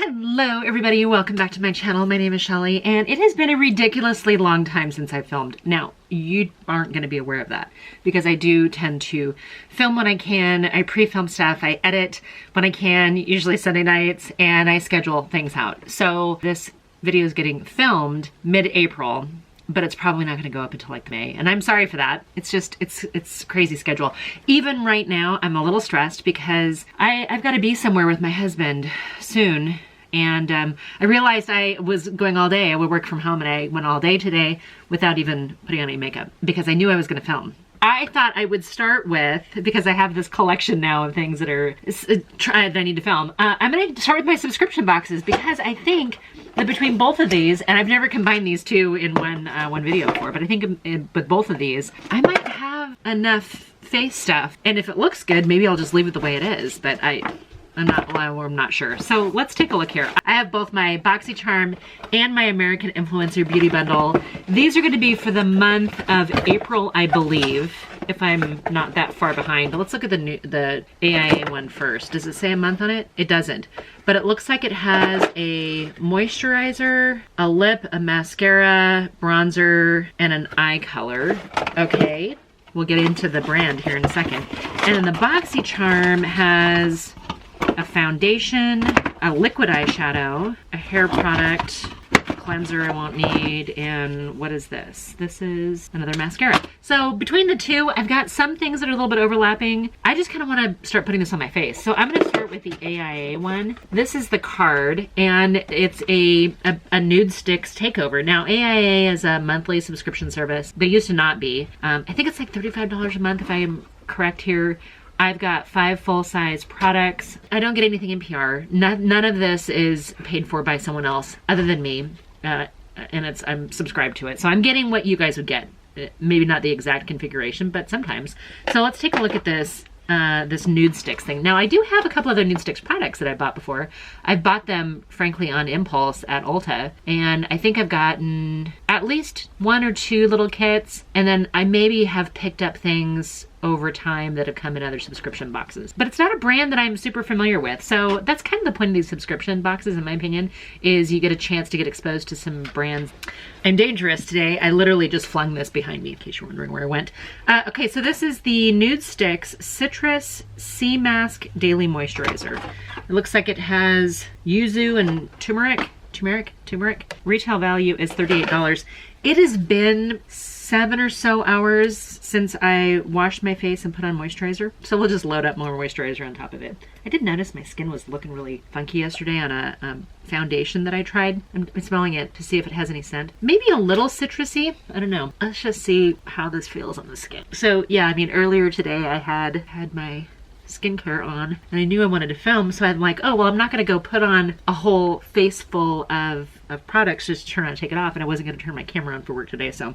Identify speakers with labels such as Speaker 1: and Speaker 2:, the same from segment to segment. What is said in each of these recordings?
Speaker 1: Hello everybody, welcome back to my channel. My name is Shelly and it has been a ridiculously long time since I've filmed. Now, you aren't going to be aware of that because I do tend to film when I can. I pre-film stuff, I edit when I can, usually Sunday nights, and I schedule things out. So this video is getting filmed mid-April, but it's probably not going to go up until like May. And I'm sorry for that. It's just, it's crazy schedule. Even right now, I'm a little stressed because I've got to be somewhere with my husband soon. And I realized I was going all day. I would work from home and I went all day today without even putting on any makeup because I knew I was going to film. I thought I would start with, because I have this collection now of things that are that I need to film. I'm going to start with my subscription boxes because I think that between both of these, and I've never combined these two in one video before, but I think with both of these, I might have enough face stuff. And if it looks good, maybe I'll just leave it the way it is. But I'm not sure. So let's take a look here. I have both my Boxycharm and my American Influencer Beauty Bundle. These are going to be for the month of April, I believe, if I'm not that far behind. But let's look at the AIA one first. Does it say a month on it? It doesn't. But it looks like it has a moisturizer, a lip, a mascara, bronzer, and an eye color. Okay. We'll get into the brand here in a second. And then the Boxycharm has a foundation, a liquid eyeshadow, a hair product, a cleanser I won't need, and what is this? This is another mascara. So between the two, I've got some things that are a little bit overlapping. I just kind of want to start putting this on my face. So I'm going to start with the AIA one. This is the card, and it's a Nude Stix takeover. Now, AIA is a monthly subscription service. They used to not be. I think it's like $35 a month if I am correct here. I've got 5 full-size products. I don't get anything in PR. None of this is paid for by someone else other than me, and I'm subscribed to it. So I'm getting what you guys would get. Maybe not the exact configuration, but sometimes. So let's take a look at this Nude Stix thing. Now I do have a couple other Nude Stix products that I bought before. I've bought them, frankly, on impulse at Ulta, and I think I've gotten at least 1 or 2 little kits, and then I maybe have picked up things over time that have come in other subscription boxes. But it's not a brand that I'm super familiar with. So that's kind of the point of these subscription boxes, in my opinion, is you get a chance to get exposed to some brands. I'm dangerous today. I literally just flung this behind me in case you're wondering where I went. Okay, so this is the Nude Stix Citrus Sea Mask Daily Moisturizer. It looks like it has yuzu and turmeric. Retail value is $38. It has been 7 or so hours since I washed my face and put on moisturizer. So we'll just load up more moisturizer on top of it. I did notice my skin was looking really funky yesterday on a foundation that I tried. I'm smelling it to see if it has any scent. Maybe a little citrusy. I don't know. Let's just see how this feels on the skin. So yeah, I mean, earlier today I had my skincare on and I knew I wanted to film, so I'm like, oh well, I'm not going to go put on a whole face full of products just to turn on and take it off, and I wasn't going to turn my camera on for work today, so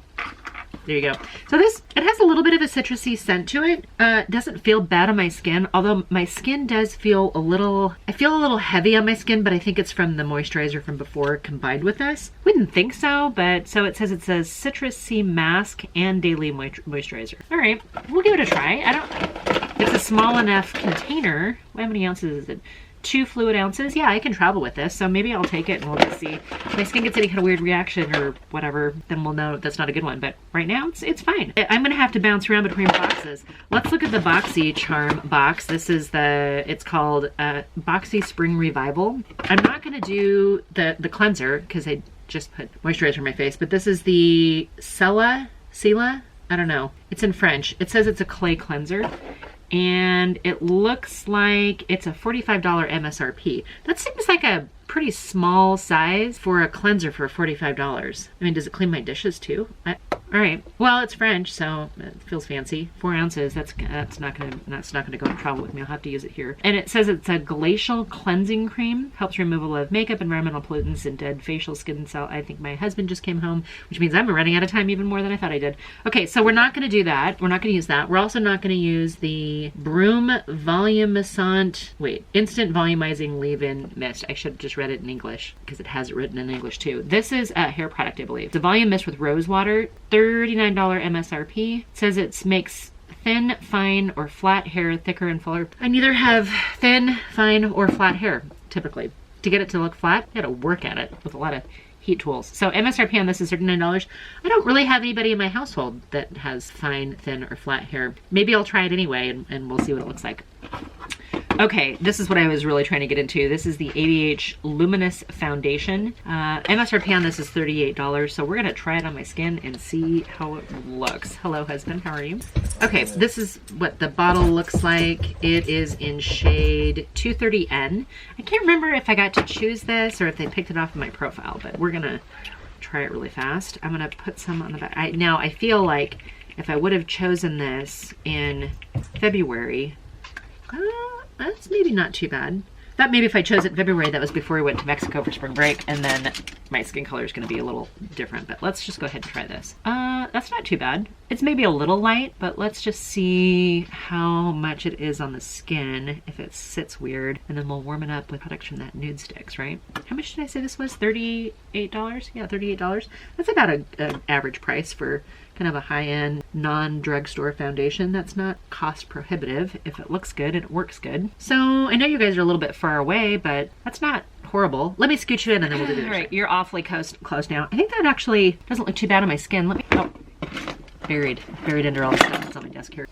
Speaker 1: there you go. So this, it has a little bit of a citrusy scent to it. It doesn't feel bad on my skin, although my skin does feel a little, I feel a little heavy on my skin, but I think it's from the moisturizer from before combined with this. Wouldn't think so, but so it says it's a citrus sea mask and daily moisturizer. All right, we'll give it a try. It's a small enough container. How many ounces is it? 2 fluid ounces. Yeah, I can travel with this, so maybe I'll take it and we'll just see. If my skin gets any kind of weird reaction or whatever, then we'll know that's not a good one. But right now, it's fine. I'm gonna have to bounce around between boxes. Let's look at the Boxycharm box. This is it's called Boxy Spring Revival. I'm not gonna do the cleanser because I just put moisturizer on my face, but this is the Sela? I don't know. It's in French. It says it's a clay cleanser, and it looks like it's a $45 MSRP. That seems like a pretty small size for a cleanser for $45. I mean, does it clean my dishes too? All right. Well, it's French, so it feels fancy. 4 ounces. That's not gonna go in trouble with me. I'll have to use it here. And it says it's a glacial cleansing cream. Helps removal of makeup, environmental pollutants, and dead facial skin cell. I think my husband just came home, which means I'm running out of time even more than I thought I did. Okay, so we're not gonna do that. We're not gonna use that. We're also not gonna use the Broom Instant Volumizing Leave-In Mist. I should have just read it in English because it has it written in English too. This is a hair product, I believe. It's a volume mist with rose water. $39 MSRP. It says it makes thin, fine, or flat hair thicker and fuller. I neither have thin, fine, or flat hair, typically. to get it to look flat. I had to work at it with a lot of heat tools. So MSRP on this is $39. I don't really have anybody in my household that has fine, thin, or flat hair. Maybe I'll try it anyway and we'll see what it looks like. Okay, this is what I was really trying to get into. This is the Adh Luminous Foundation. MSRP on this is $38, so we're gonna try it on my skin and see how it looks. Hello, husband, how are you? Okay, this is what the bottle looks like. It is in shade 230N. I can't remember if I got to choose this or if they picked it off of my profile, but we're gonna try it really fast. I'm gonna put some on the back. Now, I feel like if I would have chosen this in February, that's maybe not too bad. Thought maybe if I chose it in February, that was before we went to Mexico for spring break, and then my skin color is going to be a little different. But let's just go ahead and try this. That's not too bad. It's maybe a little light, but let's just see how much it is on the skin, if it sits weird, and then we'll warm it up with products from that Nude Stix, right? How much did I say this was? $38? Yeah, $38. That's about an average price for kind of a high-end non-drugstore foundation. That's not cost prohibitive if it looks good and it works good. So I know you guys are a little bit far away, but that's not horrible. Let me scoot you in and then we'll do the other side. All right, you're awfully close now. I think that actually doesn't look too bad on my skin. Let me, oh, buried under all the stuff that's on my desk here.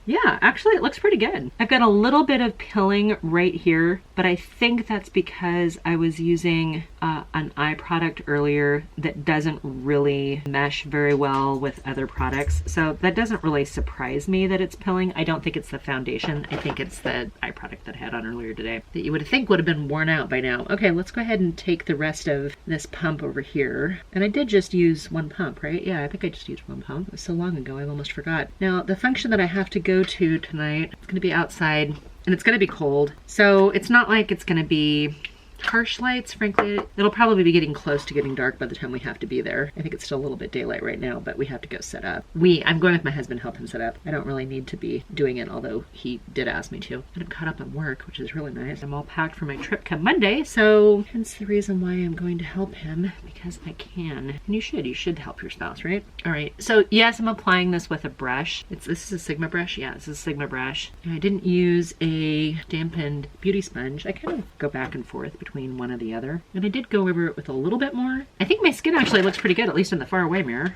Speaker 1: Yeah, actually it looks pretty good. I've got a little bit of pilling right here, but I think that's because I was using an eye product earlier that doesn't really mesh very well with other products. So that doesn't really surprise me that it's pilling. I don't think it's the foundation. I think it's the eye product that I had on earlier today that you would think would have been worn out by now. Okay, let's go ahead and take the rest of this pump over here. And I did just use one pump, right? Yeah, I think I just used one pump. It was so long ago, I've almost forgot. Now, the function that I have to go to tonight, it's gonna be outside and it's gonna be cold. So it's not like it's gonna be harsh lights, frankly. It'll probably be getting close to getting dark by the time we have to be there. I think it's still a little bit daylight right now, but we have to go set up. I'm going with my husband to help him set up. I don't really need to be doing it, although he did ask me to. And I'm caught up on work, which is really nice. I'm all packed for my trip come Monday, so hence the reason why I'm going to help him, because I can. And you should help your spouse, right? All right, so yes, I'm applying this with a brush. This is a Sigma brush. Yeah, this is a Sigma brush. And I didn't use a dampened beauty sponge. I kind of go back and forth between one or the other. And I did go over it with a little bit more. I think my skin actually looks pretty good, at least in the far away mirror.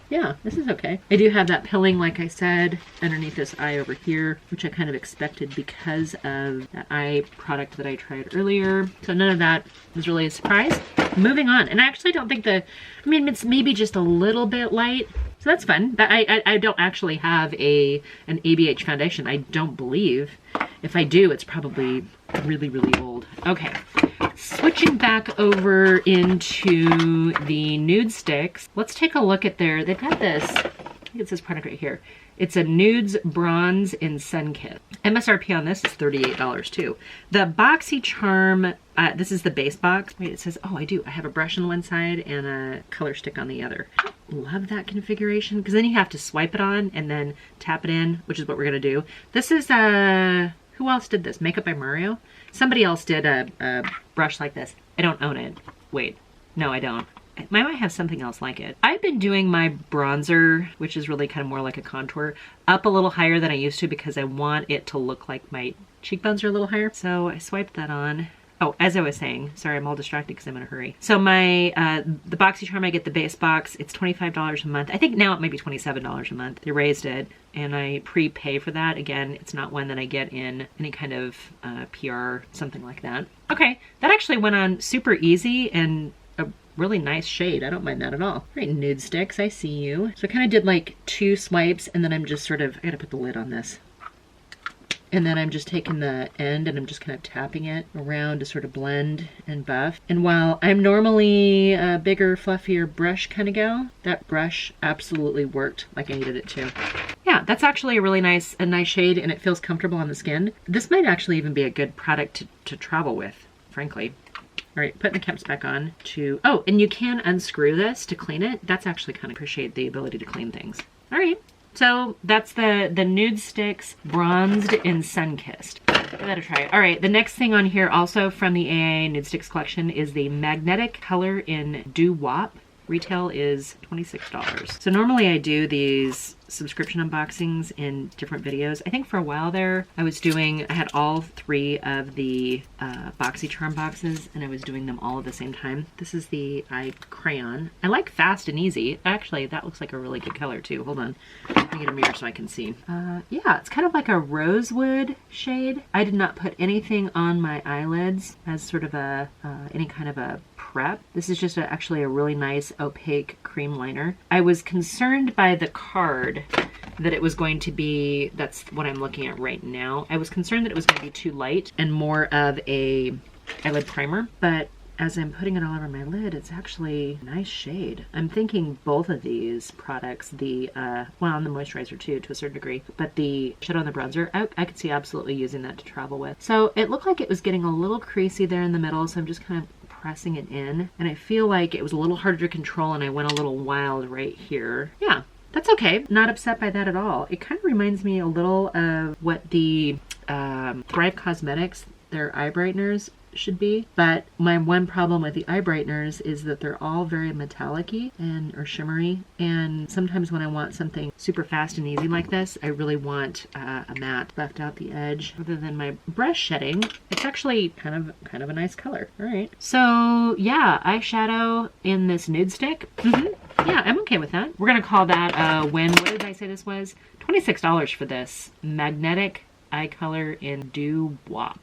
Speaker 1: Yeah, this is okay. I do have that pilling, like I said, underneath this eye over here, which I kind of expected because of that eye product that I tried earlier. So none of that was really a surprise. Moving on. And I actually don't think it's maybe just a little bit light. So that's fun. I don't actually have an ABH foundation, I don't believe. If I do, it's probably really, really old. Okay, switching back over into the Nude Stix. Let's take a look at they've got this, I think it's this product right here. It's a Nudes Bronze in Sun Kit. MSRP on this is $38 too. The Boxycharm, this is the base box. Wait, it says, oh, I do. I have a brush on one side and a color stick on the other. Love that configuration, because then you have to swipe it on and then tap it in, which is what we're gonna do. This is, who else did this? Makeup by Mario? Somebody else did a brush like this. I don't own it. Wait, no, I don't. I might have something else like it. I've been doing my bronzer, which is really kind of more like a contour, up a little higher than I used to because I want it to look like my cheekbones are a little higher. So I swiped that on. Oh, as I was saying, sorry, I'm all distracted because I'm in a hurry. So my, the Boxycharm, I get the base box. It's $25 a month. I think now it might be $27 a month. They raised it and I prepay for that. Again, it's not one that I get in any kind of PR, something like that. Okay, that actually went on super easy and a really nice shade. I don't mind that at all. All right, Nude Stix, I see you. So I kind of did like 2 swipes and then I'm just sort of, I gotta put the lid on this. And then I'm just taking the end and I'm just kind of tapping it around to sort of blend and buff. And while I'm normally a bigger, fluffier brush kind of gal, that brush absolutely worked like I needed it to. Yeah, that's actually a really nice shade and it feels comfortable on the skin. This might actually even be a good product to travel with, frankly. All right, putting the caps back on to, oh, and you can unscrew this to clean it. That's actually kind of appreciate the ability to clean things. All right. So that's the Nude Stix Bronzed in Sun-Kissed. Give that a try. All right, the next thing on here also from the AIA Nude Stix collection is the Magnetic Color in Doo Wop. Retail is $26. So normally I do these subscription unboxings in different videos. I think for a while there I had all 3 of the Boxycharm boxes and I was doing them all at the same time. This is the Crayon. I like fast and easy. Actually, that looks like a really good color too. Hold on. Let me get a mirror so I can see. Yeah, it's kind of like a rosewood shade. I did not put anything on my eyelids as sort of a any kind of a prep. This is just actually a really nice opaque cream liner. I was concerned by the card that it was going to be, that's what I'm looking at right now. I was concerned that it was going to be too light and more of a eyelid primer, but as I'm putting it all over my lid, it's actually a nice shade. I'm thinking both of these products, the, well, and the moisturizer too, to a certain degree, but the shadow and the bronzer, I could see absolutely using that to travel with. So it looked like it was getting a little creasy there in the middle, so I'm just kind of pressing it in. And I feel like it was a little harder to control and I went a little wild right here. Yeah, that's okay. Not upset by that at all. It kind of reminds me a little of what the Thrive Cosmetics, their eye brighteners should be, but my one problem with the eye brighteners is that they're all very metallic-y or shimmery, and sometimes when I want something super fast and easy like this, I really want a matte left out the edge. Other than my brush shedding, it's actually kind of a nice color. All right, so yeah, eyeshadow in this Nude stick. Yeah, I'm okay with that. We're gonna call that a win. What did I say this was? $26 for this magnetic eye color in Doo Wop.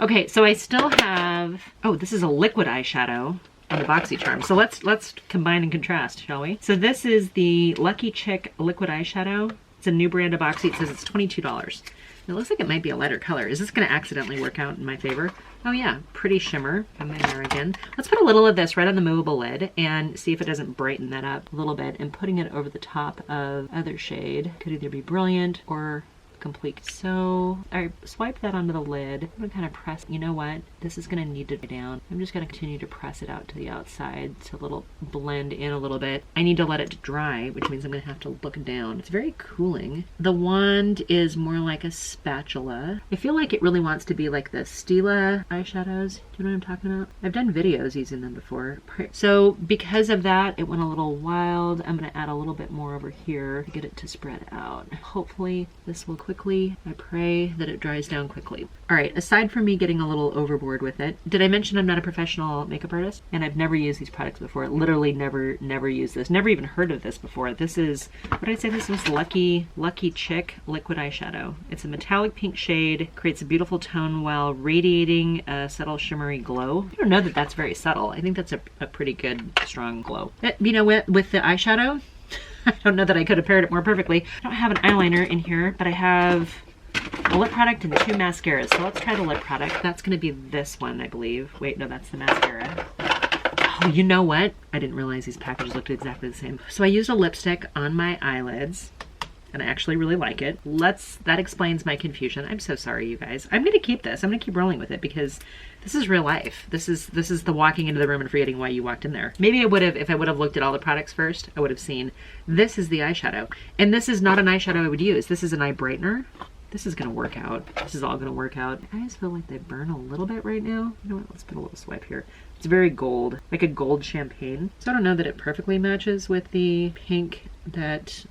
Speaker 1: Okay, so I still have, oh, this is a liquid eyeshadow on the Boxycharm. So let's combine and contrast, shall we? So this is the Lucky Chick liquid eyeshadow. It's a new brand of Boxy. It says it's $22. It looks like it might be a lighter color. Is this gonna accidentally work out in my favor? Oh yeah, pretty shimmer. Come in there again. Let's put a little of this right on the movable lid and see if it doesn't brighten that up a little bit, and putting it over the top of other shade could either be brilliant or complete. So I swipe that onto the lid. I'm gonna kind of press, you know what? This is gonna need to dry down. I'm just gonna continue to press it out to the outside to blend in a little bit. I need to let it dry, which means I'm gonna have to look down. It's very cooling. The wand is more like a spatula. I feel like it really wants to be like the Stila eyeshadows. Do you know what I'm talking about? I've done videos using them before. So because of that, it went a little wild. I'm gonna add a little bit more over here to get it to spread out. Hopefully this will quickly, I pray that it dries down quickly. All right, aside from me getting a little overboard with it, did I mention I'm not a professional makeup artist? And I've never used these products before. Literally never used this. Never even heard of this before. This is, what did I say this was? Lucky Chick liquid eyeshadow. It's a metallic pink shade, creates a beautiful tone while radiating a subtle shimmery glow. I don't know that that's very subtle. I think that's a pretty good, strong glow. You know, with the eyeshadow, I don't know that I could have paired it more perfectly. I don't have an eyeliner in here, but I have a lip product and 2 mascaras. So let's try the lip product. That's going to be this one, I believe. Wait, no, that's the mascara. Oh, you know what? I didn't realize these packages looked exactly the same. So I used a lipstick on my eyelids, and I actually really like it. That explains my confusion. I'm so sorry, you guys. I'm gonna keep this. I'm gonna keep rolling with it because this is real life. This is the walking into the room and forgetting why you walked in there. Maybe I would have, if I would have looked at all the products first, I would have seen this is the eyeshadow. And this is not an eyeshadow I would use. This is an eye brightener. This is gonna work out. This is all gonna work out. I just feel like they burn a little bit right now. You know what, let's put a little swipe here. It's very gold, like a gold champagne. So I don't know that it perfectly matches with the pink that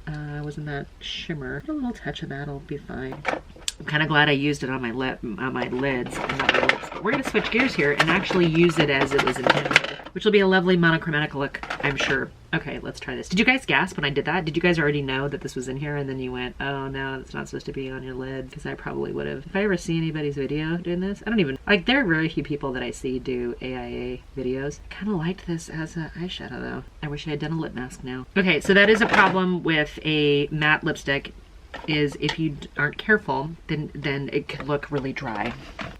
Speaker 1: was in that shimmer. A little touch of that'll be fine. I'm kind of glad I used it on my lids and not my lips. But we're gonna switch gears here and actually use it as it was intended, which will be a lovely monochromatic look, I'm sure. Okay, let's try this. Did you guys gasp when I did that? Did you guys already know that this was in here and then you went, oh no, it's not supposed to be on your lid? Because I probably would have. If I ever see anybody's video doing this, I don't even, like, there are very few people that I see do AIA videos. I kind of liked this as an eyeshadow though. I wish I had done a lip mask now. Okay, so that is a problem with a matte lipstick, is if you aren't careful, then it could look really dry.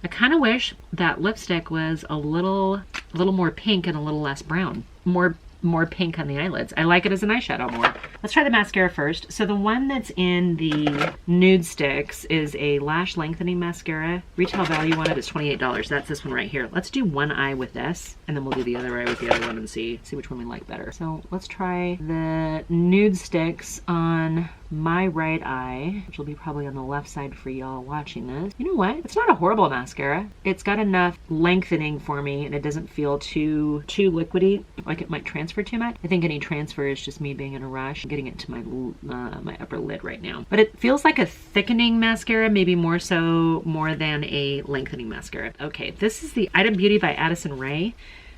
Speaker 1: I kind of wish that lipstick was a little more pink and a little less brown. More pink on the eyelids. I like it as an eyeshadow more. Let's try the mascara first. So the one that's in the Nude Stix is a Lash Lengthening Mascara. Retail value on it is $28. That's this one right here. Let's do one eye with this, and then we'll do the other eye with the other one and see which one we like better. So let's try the Nude Stix on my right eye, which will be probably on the left side for y'all watching this. You know what? It's not a horrible mascara. It's got enough lengthening for me, and it doesn't feel too liquidy, like it might transfer too much. I think any transfer is just me being in a rush, getting it to my my upper lid right now. But it feels like a thickening mascara, maybe more than a lengthening mascara. Okay, this is the Item Beauty by Addison Rae.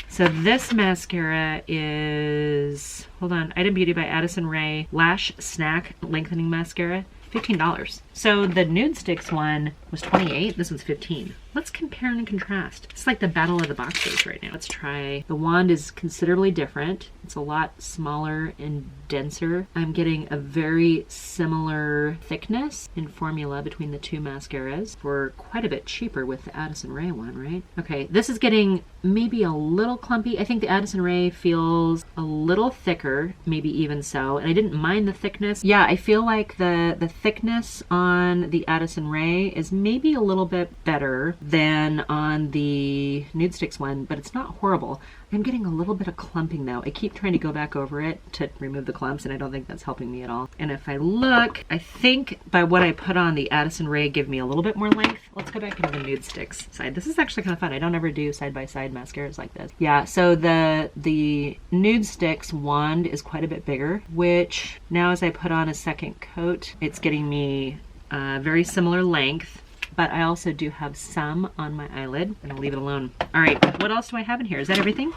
Speaker 1: So this mascara is, hold on, Item Beauty by Addison Rae Lash Snack Lengthening Mascara, $15. So the Nude Stix one was $28, this one's $15. Let's compare and contrast. It's like the battle of the boxes right now. Let's try, the wand is considerably different. It's a lot smaller and denser. I'm getting a very similar thickness in formula between the two mascaras for quite a bit cheaper with the Addison Rae one, right? Okay, this is getting maybe a little clumpy. I think the Addison Rae feels a little thicker, maybe even so, and I didn't mind the thickness. Yeah, I feel like the thickness on the Addison Rae is maybe a little bit better than on the Nude Stix one, but it's not horrible. I'm getting a little bit of clumping though. I keep trying to go back over it to remove the clumps, and I don't think that's helping me at all. And if I look, I think by what I put on, the Addison Rae give me a little bit more length. Let's go back into the Nude Stix side. This is actually kind of fun. I don't ever do side-by-side mascaras like this. Yeah, so the Nude Stix wand is quite a bit bigger, which now as I put on a second coat, it's getting me very similar length. But I also do have some on my eyelid, and I'll leave it alone. All right, what else do I have in here? Is that everything?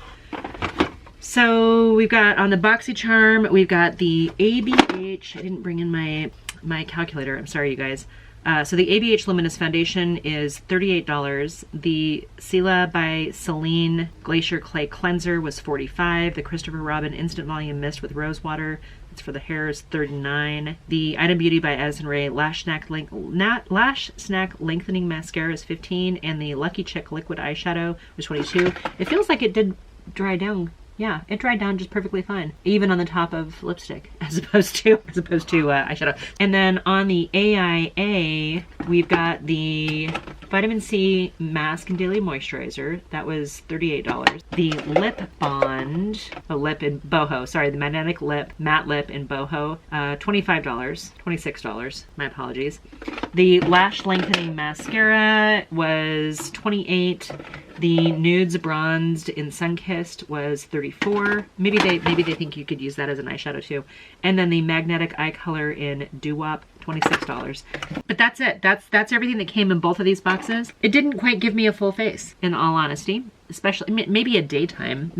Speaker 1: So we've got on the Boxycharm, we've got the ABH. I didn't bring in my calculator. I'm sorry, you guys. So the ABH Luminous Foundation is $38. The Sela by Celine Glacier Clay Cleanser was $45. The Christopher Robin Instant Volume Mist with Rose Water, it's for the hair, is $39. The Item Beauty by Addison Rae Lash Snack Lengthening Mascara is $15. And the Lucky Chick Liquid Eyeshadow was $22. It feels like it did dry down. Yeah, it dried down just perfectly fine, even on the top of lipstick, as opposed to eyeshadow. And then on the AIA, we've got the Vitamin C Mask and Daily Moisturizer. That was $38. The Lip Bond, lip in boho. Sorry, the Magnetic Lip Matte Lip in boho, $25, $26. My apologies. The Lash Lengthening Mascara was $28. The Nudes Bronzed in Sunkissed was $34. Maybe they think you could use that as an eyeshadow too. And then the Magnetic Eye Color in Doo Wop, $26. But that's it. That's everything that came in both of these boxes. It didn't quite give me a full face, in all honesty. Especially maybe a daytime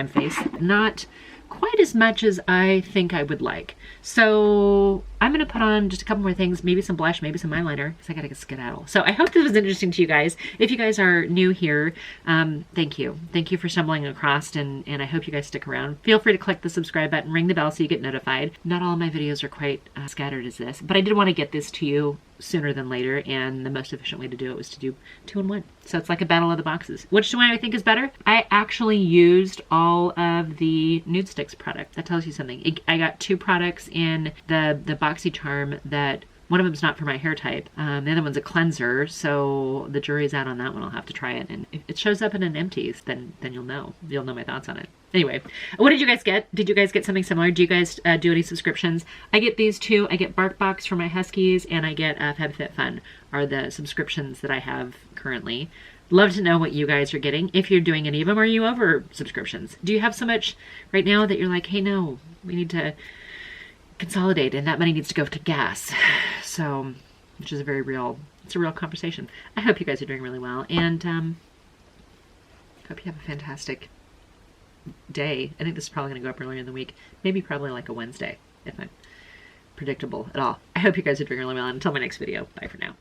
Speaker 1: face. Not quite as much as I think I would like. So I'm going to put on just a couple more things, maybe some blush, maybe some eyeliner, because I got to get skedaddle. So I hope this was interesting to you guys. If you guys are new here, thank you. Thank you for stumbling across, and I hope you guys stick around. Feel free to click the subscribe button, ring the bell so you get notified. Not all of my videos are quite scattered as this, but I did want to get this to you sooner than later, and the most efficient way to do it was to do 2 in 1. So it's like a battle of the boxes. Which one I think is better? I actually used all of the Nude Stix product. That tells you something. I got 2 products in the Boxycharm that one of them's not for my hair type. The other one's a cleanser, so the jury's out on that one. I'll have to try it. And if it shows up in an empties, then you'll know. You'll know my thoughts on it. Anyway, what did you guys get? Did you guys get something similar? Do you guys do any subscriptions? I get these 2. I get BarkBox for my Huskies, and I get FabFitFun are the subscriptions that I have currently. Love to know what you guys are getting. If you're doing any of them, are you over subscriptions? Do you have so much right now that you're like, hey, no, we need to consolidate, and that money needs to go to gas? So, which is a real conversation. I hope you guys are doing really well, and hope you have a fantastic day. I think this is probably going to go up earlier in the week, maybe probably like a Wednesday, if I'm predictable at all. I hope you guys are doing really well, and until my next video, bye for now.